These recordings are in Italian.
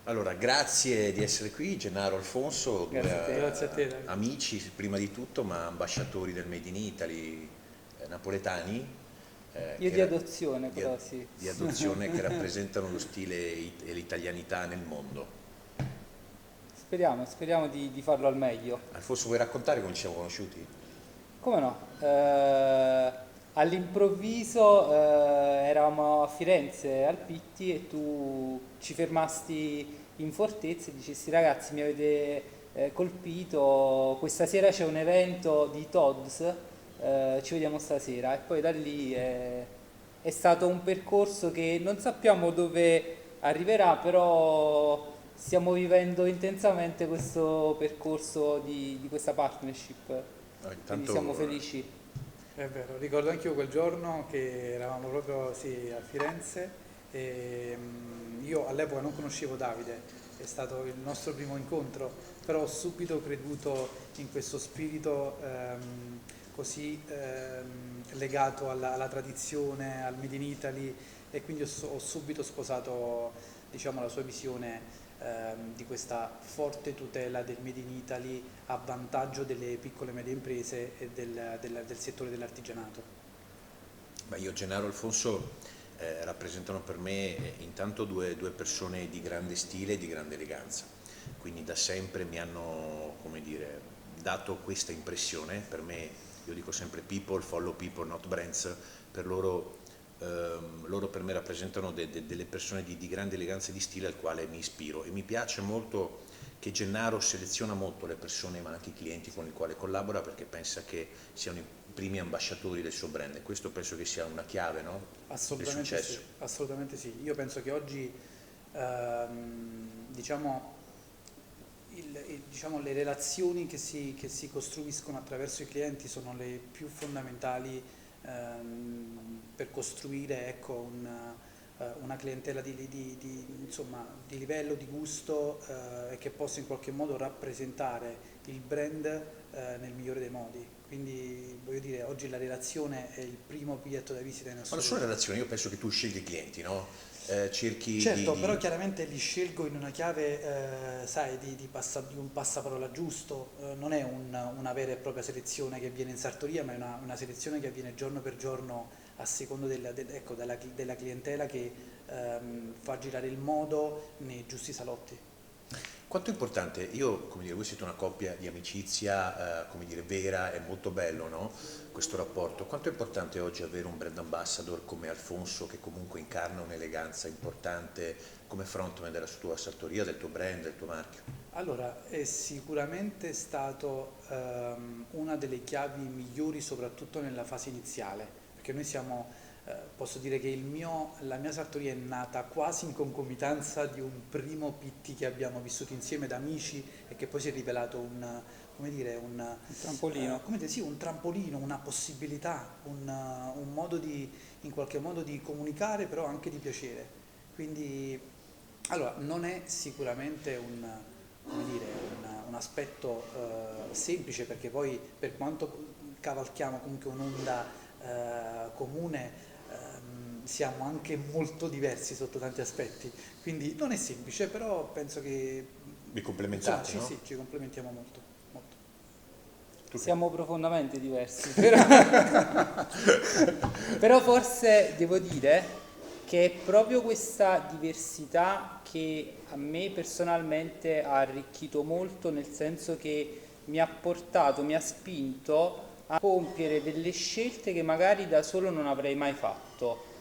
Allora, grazie di essere qui, Gennaro Alfonso, Grazie a te, Davide. amici prima di tutto, ma ambasciatori del Made in Italy, napoletani, Io di adozione, di, però sì. di adozione che rappresentano lo stile e l'italianità nel mondo. Speriamo di farlo al meglio. Alfonso, vuoi raccontare come ci siamo conosciuti? Come no? All'improvviso eravamo a Firenze al Pitti e tu ci fermasti in fortezza e dicesti ragazzi mi avete colpito, questa sera c'è un evento di Todds, ci vediamo stasera e poi da lì è stato un percorso che non sappiamo dove arriverà, però stiamo vivendo intensamente questo percorso di questa partnership, quindi siamo Intanto, felici. È vero, ricordo anche io quel giorno che eravamo proprio sì, a Firenze e io all'epoca non conoscevo Davide, è stato il nostro primo incontro, però ho subito creduto in questo spirito così legato alla tradizione, al Made in Italy e quindi ho subito sposato diciamo, la sua visione di questa forte tutela del Made in Italy a vantaggio delle piccole e medie imprese e del settore dell'artigianato. io e Gennaro Alfonso rappresentano per me intanto due persone di grande stile e di grande eleganza, quindi da sempre mi hanno, come dire, dato questa impressione. Per me, io dico sempre people, follow people, not brands, per loro per me rappresentano delle persone di grande eleganza e di stile al quale mi ispiro, e mi piace molto che Gennaro seleziona molto le persone ma anche i clienti con i quali collabora, perché pensa che siano i primi ambasciatori del suo brand, e questo penso che sia una chiave, no? Del Assolutamente sì, successo. assolutamente sì. Io penso che oggi diciamo, diciamo, le relazioni che si costruiscono attraverso i clienti sono le più fondamentali per costruire ecco, una clientela insomma, di livello, di gusto e che possa in qualche modo rappresentare il brand nel migliore dei modi. Quindi voglio dire, oggi la relazione è il primo biglietto da visita in Ma non solo assoluto. relazioni, io penso che tu scegli i clienti, no? Cerchi Certo, però chiaramente li scelgo in una chiave, sai, di un passaparola giusto, non è una vera e propria selezione che avviene in sartoria, ma è una selezione che avviene giorno per giorno a secondo ecco, della clientela che fa girare il modo nei giusti salotti. Quanto è importante, io, come dire, voi siete una coppia di amicizia, come dire, vera, è molto bello, no? Questo rapporto. Quanto è importante oggi avere un brand ambassador come Alfonso, che comunque incarna un'eleganza importante come frontman della tua sartoria, del tuo brand, del tuo marchio? Allora, è sicuramente stato una delle chiavi migliori, soprattutto nella fase iniziale, perché noi siamo, posso dire che la mia sartoria è nata quasi in concomitanza di un primo PT che abbiamo vissuto insieme da amici e che poi si è rivelato come dire, Il trampolino. sì, un trampolino, una possibilità, un modo in qualche modo di comunicare, però anche di piacere. Quindi, allora, non è sicuramente come dire, un aspetto semplice perché poi per quanto cavalchiamo comunque un'onda comune siamo anche molto diversi sotto tanti aspetti, quindi non è semplice, però penso che Vi insomma complementate, no? sì, ci complementiamo molto, molto. Tu che- Siamo profondamente diversi, però, però forse devo dire che è proprio questa diversità che a me personalmente ha arricchito molto, nel senso che mi ha portato, mi ha spinto a compiere delle scelte che magari da solo non avrei mai fatto.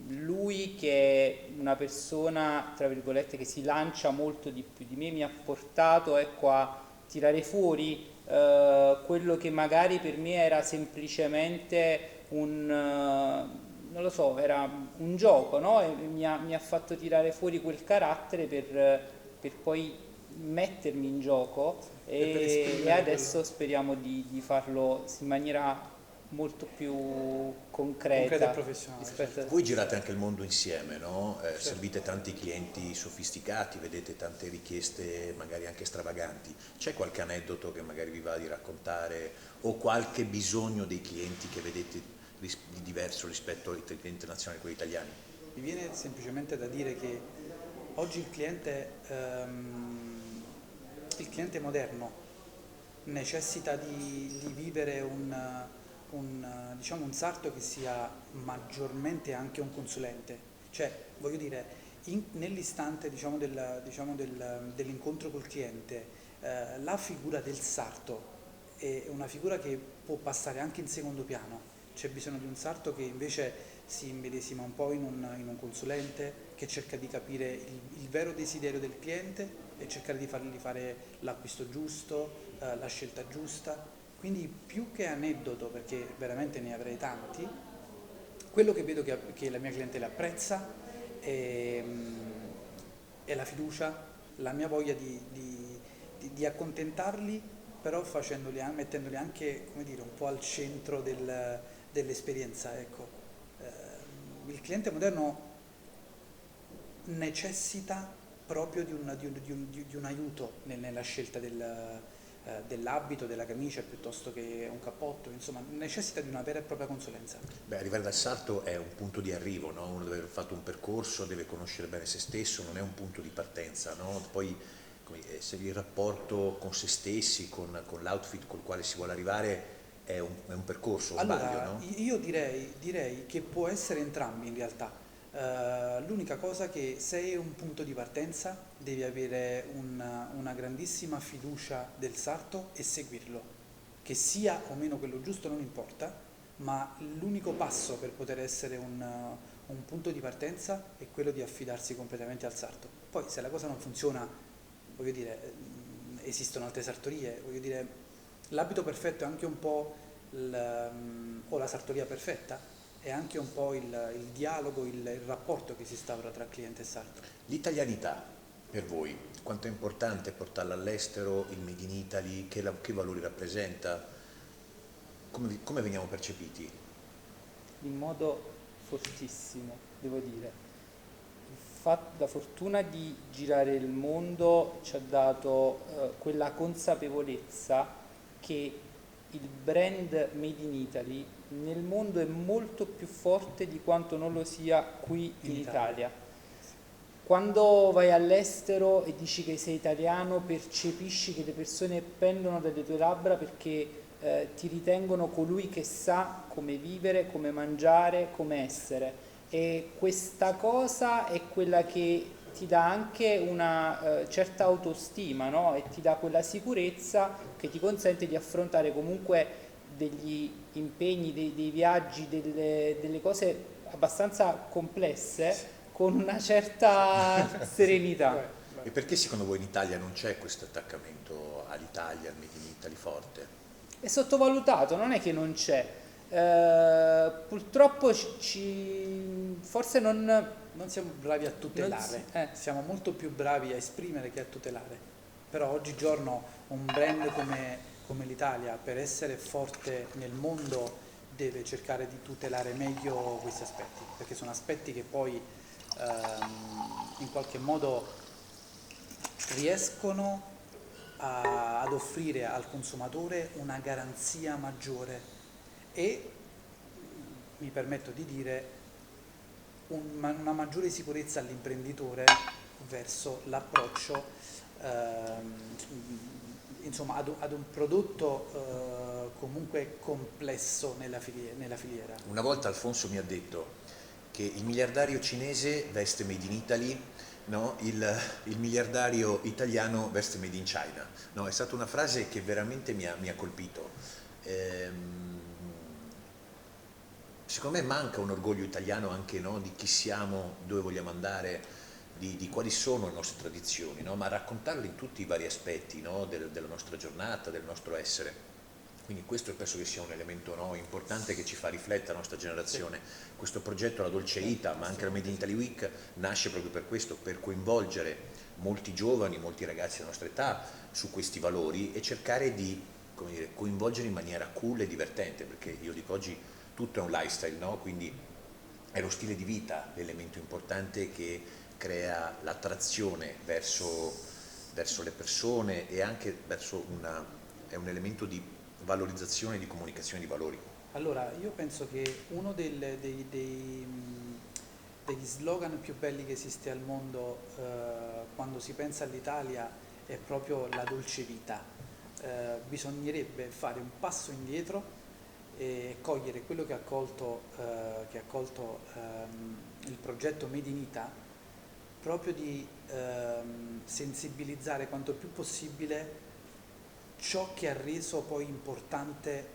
Lui che è una persona, tra virgolette, che si lancia molto di più di me, mi ha portato, ecco, a tirare fuori quello che magari per me era semplicemente non lo so, era un gioco, no? E mi ha fatto tirare fuori quel carattere per poi mettermi in gioco Per e esprimere quello adesso speriamo di farlo in maniera molto più concreto e concreta professionale, rispetto a... certo. Voi girate anche il mondo insieme, no? Certo. Servite tanti clienti sofisticati, vedete tante richieste magari anche stravaganti. C'è qualche aneddoto che magari vi va di raccontare, o qualche bisogno dei clienti che vedete di diverso rispetto ai clienti internazionali e quelli italiani? Mi viene semplicemente da dire che oggi il cliente moderno necessita di vivere diciamo, un sarto che sia maggiormente anche un consulente. Cioè, voglio dire, nell'istante dell'incontro col cliente, la figura del sarto è una figura che può passare anche in secondo piano. C'è bisogno di un sarto che invece si immedesima un po' in un consulente, che cerca di capire il vero desiderio del cliente e cercare di fargli fare l'acquisto giusto, la scelta giusta. Quindi più che aneddoto, perché veramente ne avrei tanti, quello che vedo che la mia clientela apprezza è la fiducia, la mia voglia di accontentarli, però mettendoli anche, come dire, un po' al centro dell'esperienza. Ecco. Il cliente moderno necessita proprio di un aiuto nella scelta dell'abito, della camicia piuttosto che un cappotto, insomma necessita di una vera e propria consulenza. Beh, arrivare dal sarto è un punto di arrivo, no? Uno deve aver fatto un percorso, deve conoscere bene se stesso, non è un punto di partenza, no? Poi se il rapporto con se stessi, con l'outfit col quale si vuole arrivare è un percorso, un Allora, sbaglio, no? io direi che può essere entrambi in realtà. L'unica cosa è che se è un punto di partenza devi avere una grandissima fiducia del sarto e seguirlo, che sia o meno quello giusto non importa, ma l'unico passo per poter essere un punto di partenza è quello di affidarsi completamente al sarto. Poi se la cosa non funziona, voglio dire, esistono altre sartorie, voglio dire, l'abito perfetto è anche un po' o la sartoria perfetta, è anche un po' il dialogo, il rapporto che si instaura tra cliente e sarto. L'italianità, per voi, quanto è importante portarla all'estero, il Made in Italy, che valori rappresenta, come veniamo percepiti? In modo fortissimo, devo dire. La fortuna di girare il mondo ci ha dato quella consapevolezza che il brand Made in Italy nel mondo è molto più forte di quanto non lo sia qui in Italia. Quando vai all'estero e dici che sei italiano, percepisci che le persone pendono dalle tue labbra perché ti ritengono colui che sa come vivere, come mangiare, come essere. E questa cosa è quella che ti dà anche una certa autostima, no? E ti dà quella sicurezza che ti consente di affrontare comunque degli impegni, dei viaggi, delle cose abbastanza complesse con una certa serenità. E perché secondo voi in Italia non c'è questo attaccamento all'Italia, al Made in Italy forte? È sottovalutato, non è che non c'è. Purtroppo forse non siamo bravi a tutelare, siamo molto più bravi a esprimere che a tutelare. Però oggigiorno un brand come l'Italia, per essere forte nel mondo, deve cercare di tutelare meglio questi aspetti, perché sono aspetti che poi in qualche modo riescono ad offrire al consumatore una garanzia maggiore e, mi permetto di dire, una maggiore sicurezza all'imprenditore verso l'approccio insomma ad un prodotto comunque complesso nella filiera. Una volta Alfonso mi ha detto che il miliardario cinese veste Made in Italy, no? Il miliardario italiano veste Made in China. No, è stata una frase che veramente mi ha colpito. Secondo me manca un orgoglio italiano anche, no? Di chi siamo, dove vogliamo andare, di quali sono le nostre tradizioni, no? Ma raccontarle in tutti i vari aspetti, no? Della nostra giornata, del nostro essere. Quindi questo penso che sia un elemento, no, importante che ci fa riflettere la nostra generazione. Questo progetto, la Dolce Vita, ma anche la Made in Italy Week, nasce proprio per questo, per coinvolgere molti giovani, molti ragazzi della nostra età su questi valori e cercare di, come dire, coinvolgere in maniera cool e divertente, perché io dico oggi tutto è un lifestyle, no? Quindi è lo stile di vita l'elemento importante che crea l'attrazione verso le persone e anche verso è un elemento di valorizzazione e di comunicazione di valori. Allora, io penso che uno delle degli slogan più belli che esiste al mondo quando si pensa all'Italia è proprio la dolce vita. Bisognerebbe fare un passo indietro e cogliere quello che ha accolto il progetto Made in Ita, proprio di sensibilizzare quanto più possibile ciò che ha reso poi importante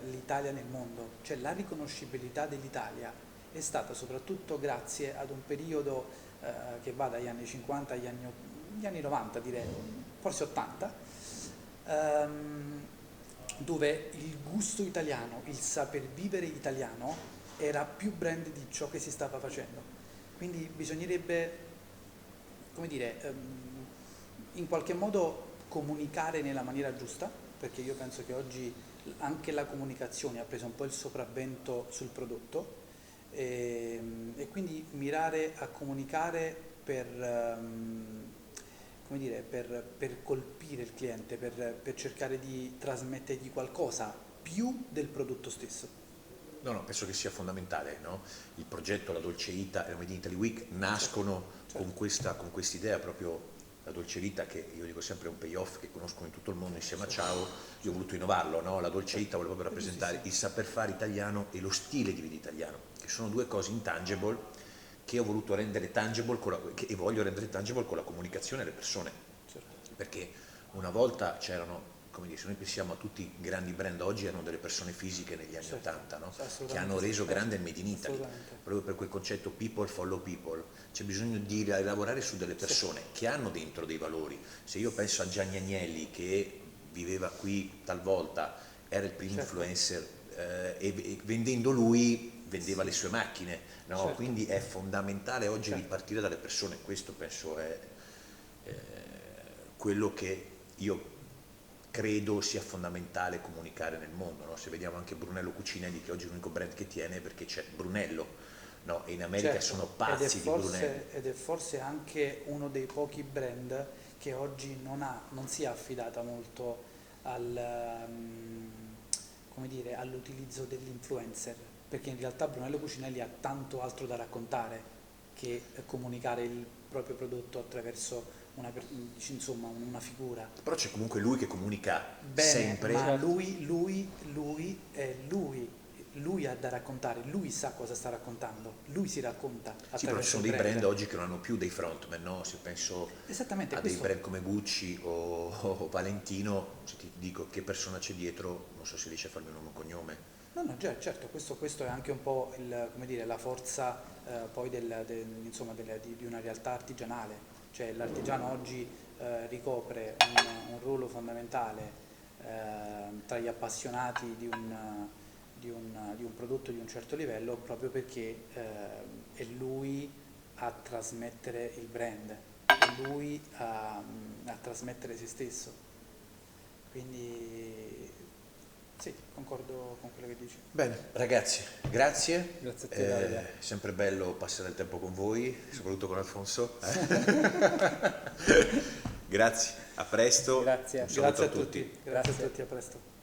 l'Italia nel mondo, cioè la riconoscibilità dell'Italia è stata soprattutto grazie ad un periodo che va dagli anni 50 agli anni 90, direi, forse 80, dove il gusto italiano, il saper vivere italiano era più brand di ciò che si stava facendo. Quindi bisognerebbe, come dire, in qualche modo comunicare nella maniera giusta, perché io penso che oggi anche la comunicazione ha preso un po' il sopravvento sul prodotto e quindi mirare a comunicare per, come dire, per colpire il cliente, per cercare di trasmettergli qualcosa più del prodotto stesso. No, penso che sia fondamentale, no? Il progetto, la Dolce Vita e la Made in Italy Week nascono con questa idea proprio. La Dolce Vita, che io dico sempre è un payoff che conoscono in tutto il mondo insieme a Ciao, io ho voluto innovarlo, no? La Dolce Vita vuole proprio rappresentare il saper fare italiano e lo stile di vita italiano, che sono due cose intangible che ho voluto rendere tangible e voglio rendere tangible con la comunicazione alle persone, perché una volta c'erano, come dire, se noi pensiamo a tutti i grandi brand oggi, erano delle persone fisiche negli anni 80, no? Che hanno reso grande il Made in Italy, proprio per quel concetto people follow people. C'è bisogno di lavorare su delle persone che hanno dentro dei valori. Se io penso a Gianni Agnelli, che viveva qui talvolta, era il primo influencer e vendendo lui vendeva le sue macchine, no? Quindi è fondamentale oggi ripartire dalle persone. Questo penso è quello che io credo sia fondamentale comunicare nel mondo, no? Se vediamo anche Brunello Cucinelli, che oggi è l'unico brand che tiene, perché c'è Brunello, no? E in America sono pazzi di Brunello. Ed è forse anche uno dei pochi brand che oggi non si è affidata molto come dire, all'utilizzo dell'influencer, perché in realtà Brunello Cucinelli ha tanto altro da raccontare che comunicare il proprio prodotto attraverso una figura. Però c'è comunque lui che comunica bene, sempre. Ma lui ha da raccontare, lui sa cosa sta raccontando, lui si racconta. Sì, però ci sono dei brand oggi che non hanno più dei frontman, no? Se penso a dei brand come Gucci o Valentino, se ti dico che persona c'è dietro, non so se riesci a farmi un nome e cognome. No, certo, questo è anche un po' come dire, la forza poi di una realtà artigianale. Cioè l'artigiano oggi ricopre un ruolo fondamentale tra gli appassionati di un prodotto di un certo livello, proprio perché è lui a trasmettere il brand, è lui a trasmettere se stesso. Quindi sì, concordo con quello che dici. Bene, ragazzi, grazie. Grazie a te, Davide. È sempre bello passare del tempo con voi, soprattutto con Alfonso. Grazie, a presto. Grazie. Un saluto Grazie a tutti, a presto.